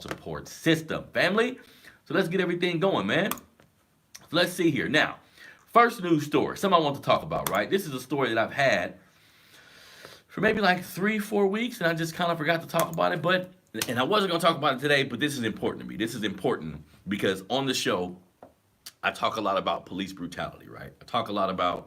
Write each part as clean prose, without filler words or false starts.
support system, family. So let's get everything going, man. Let's see here. Now, first news story, something I want to talk about, right? This is a story that I've had for maybe like 3, 4 weeks, and I just kind of forgot to talk about it. But and I wasn't gonna talk about it today, but this is important to me. This is important because on the show, I talk a lot about police brutality, right? I talk a lot about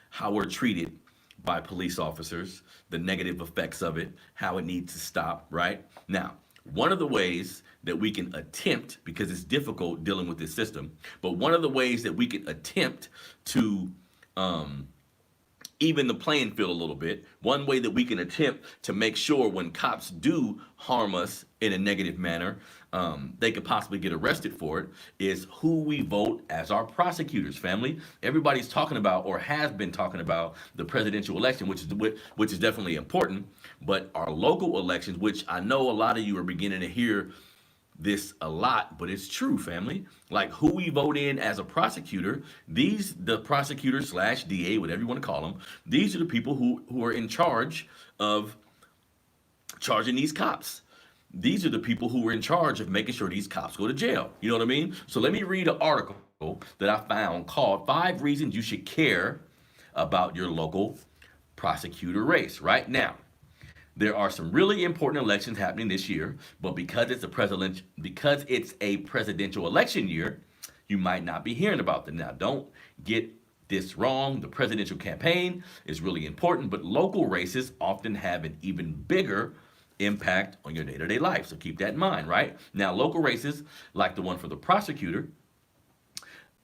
how we're treated by police officers, the negative effects of it, how it needs to stop, right? Now, one of the ways that we can attempt, because it's difficult dealing with this system, but one of the ways that we can attempt to even the playing field a little bit. One way that we can attempt to make sure when cops do harm us in a negative manner, they could possibly get arrested for it, is who we vote as our prosecutors, family. Everybody's talking about or has been talking about the presidential election, which is definitely important, but our local elections, which I know a lot of you are beginning to hear this a lot, but it's true, family. Like who we vote in as a prosecutor, the prosecutor slash DA, whatever you want to call them, these are the people who are in charge of charging these cops. These are the people who are in charge of making sure these cops go to jail. You know what I mean? So let me read an article that I found called 5 Reasons You Should Care About Your Local Prosecutor Race. Right now, there are some really important elections happening this year, but because it's a presidential election year, you might not be hearing about them. Now, don't get this wrong. The presidential campaign is really important, but local races often have an even bigger impact on your day-to-day life. So keep that in mind, right? Now, local races, like the one for the prosecutor,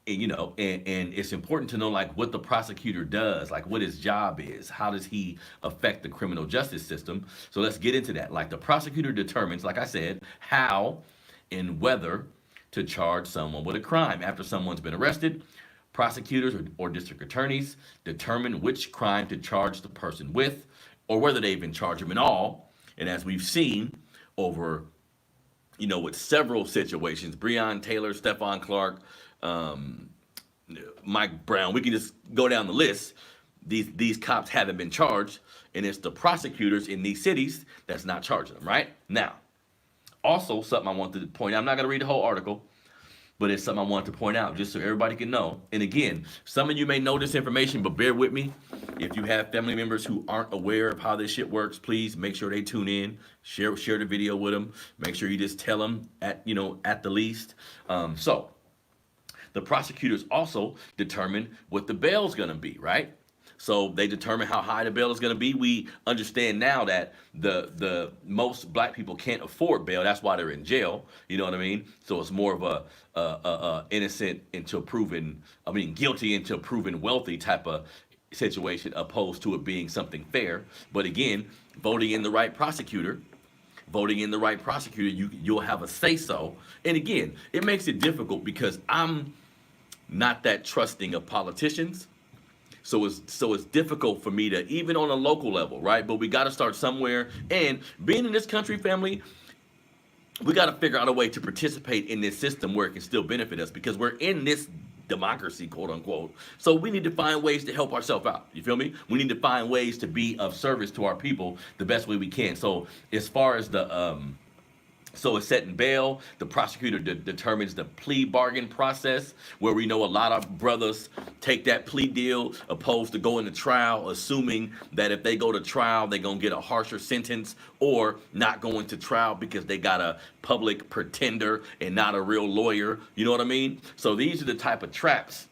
and it's important to know like what the prosecutor does, like what his job is, how does he affect the criminal justice system. So let's get into that. Like the prosecutor determines, like I said, how and whether to charge someone with a crime. After someone's been arrested, prosecutors or district attorneys determine which crime to charge the person with, or whether they even charge them at all. And as we've seen over, with several situations, Breonna Taylor, Stephon Clark, Mike Brown, we can just go down the list. These cops haven't been charged, and it's the prosecutors in these cities that's not charging them, right? Now, also something I wanted to point out, I'm not going to read the whole article, but it's something I wanted to point out just so everybody can know. And again, some of you may know this information, but bear with me. If you have family members who aren't aware of how this shit works, please make sure they tune in, share the video with them, make sure you just tell them at the least. So the prosecutors also determine what the bail's going to be, right? So they determine how high the bail is going to be. We understand now that the most black people can't afford bail. That's why they're in jail. You know what I mean? So it's more of a innocent until proven, guilty until proven wealthy type of situation, opposed to it being something fair. But again, voting in the right prosecutor, you'll have a say so. And again, it makes it difficult because I'm not that trusting of politicians. So it's difficult for me to, even on a local level, right? But we got to start somewhere. And being in this country, family, we got to figure out a way to participate in this system where it can still benefit us, because we're in this democracy, quote unquote. So we need to find ways to help ourselves out. You feel me? We need to find ways to be of service to our people the best way we can. So as far as so it's setting bail. The prosecutor determines the plea bargain process, where we know a lot of brothers take that plea deal opposed to going to trial, assuming that if they go to trial, they're going to get a harsher sentence, or not going to trial because they got a public pretender and not a real lawyer. You know what I mean? So these are the type of traps.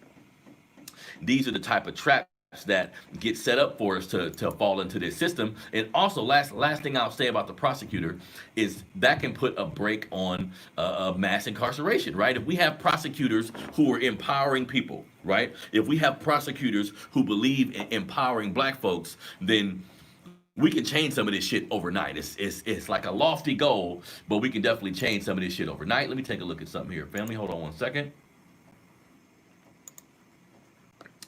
That get set up for us to fall into this system. And also, last thing I'll say about the prosecutor is that can put a break on mass incarceration, right? If we have prosecutors who are empowering people, right? If we have prosecutors who believe in empowering black folks, then we can change some of this shit overnight. It's like a lofty goal, but we can definitely change some of this shit overnight. Let me take a look at something here, family. Hold on one second.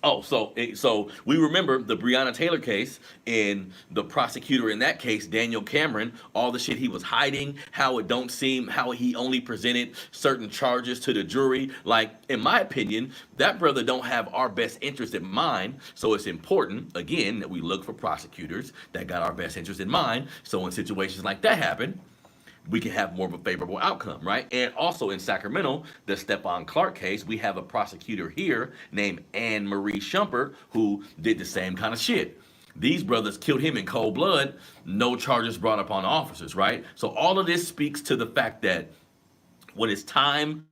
Oh, so we remember the Breonna Taylor case, and the prosecutor in that case, Daniel Cameron, all the shit he was hiding, how he only presented certain charges to the jury. Like, in my opinion, that brother don't have our best interest in mind. So it's important, again, that we look for prosecutors that got our best interest in mind. So when situations like that happen, we can have more of a favorable outcome, right? And also in Sacramento, the Stephon Clark case, we have a prosecutor here named Anne Marie Shumpert who did the same kind of shit. These brothers killed him in cold blood, no charges brought up on officers, right? So all of this speaks to the fact that when it's time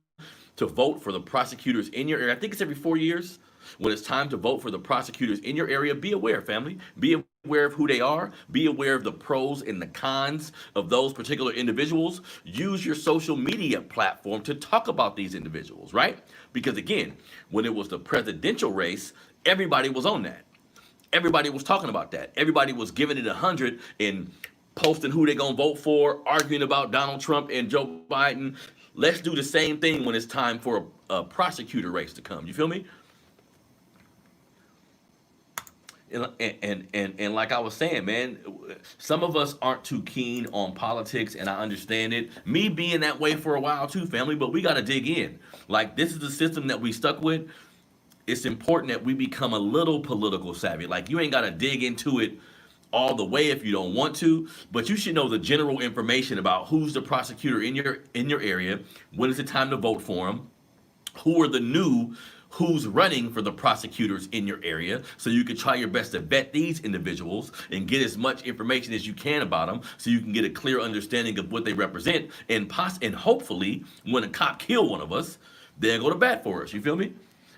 to vote for the prosecutors in your area, I think it's every 4 years. When it's time to vote for the prosecutors in your area, be aware, family. Be aware of who they are. Be aware of the pros and the cons of those particular individuals. Use your social media platform to talk about these individuals, right? Because again, when it was the presidential race, everybody was on that. Everybody was talking about that. Everybody was giving it 100 and posting who they're going to vote for, arguing about Donald Trump and Joe Biden. Let's do the same thing when it's time for a prosecutor race to come. You feel me? And like I was saying, man, some of us aren't too keen on politics, and I understand it. Me being that way for a while too, family, but we got to dig in. Like, this is the system that we stuck with. It's important that we become a little political savvy. Like, you ain't got to dig into it all the way if you don't want to, but you should know the general information about who's the prosecutor in your area, when is the time to vote for them, who are the new, who's running for the prosecutors in your area, so you can try your best to vet these individuals and get as much information as you can about them, so you can get a clear understanding of what they represent, and hopefully, when a cop kill one of us, they'll go to bat for us. You feel me?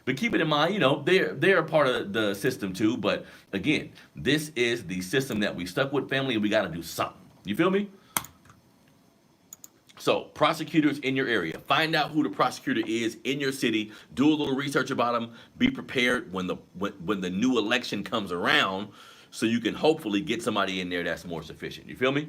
But keep it in mind, they're a part of the system too. But again, this is the system that we stuck with, family, and we got to do something. You feel me? So, prosecutors in your area, find out who the prosecutor is in your city. Do a little research about them. Be prepared when the new election comes around, so you can hopefully get somebody in there that's more sufficient. You feel me?